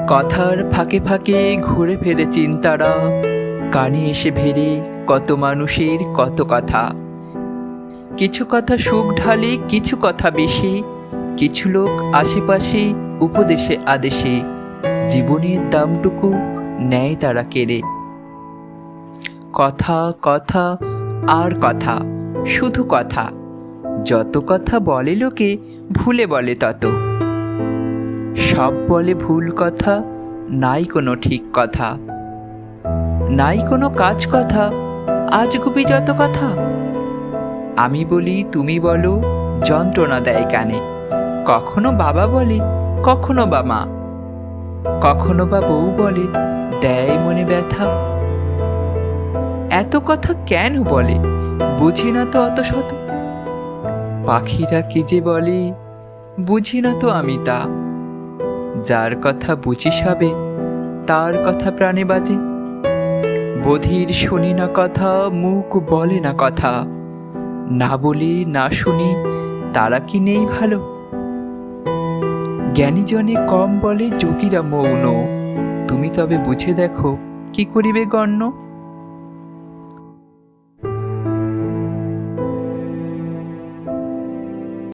কথার ফাঁকে ফাঁকে ঘুরে ফেরে চিন্তারা, কানে এসে ভেড়ে কত মানুষের কত কথা। কিছু কথা সুখ ঢালে, কিছু কথা বেশি, কিছু লোক আশেপাশে উপদেশে আদেশে জীবনের দামটুকু নেয় তারা কেড়ে। কথা কথা আর কথা, শুধু কথা, যত কথা বলে লোকে ভুলে বলে তত। সব বলে ভুল কথা, নাই কোনো ঠিক কথা, নাই কোনো কাজ কথা, আজগুবি যত কথা। আমি বলি তুমি বলো, যন্ত্রণা দেয় কানে, কখনো বাবা বলে, কখনো বা মা, কখনো বা বউ বলে, দেয় মনে ব্যথা। এত কথা কেন বলে, বুঝি না তো অত শত। পাখিরা কি যে বলে, বুঝি না তো আমি তা। যার কথা বুঝি সবে, তার কথা প্রাণে বাজে। বধির শুনি না কথা, মুখ বলে না কথা, না বলি না শুনি তারা কি নেই ভালো। জ্ঞানীজনে কম বলে, যোগীরা মৌন, তুমি তবে বুঝে দেখো কি করিবে গণ্য।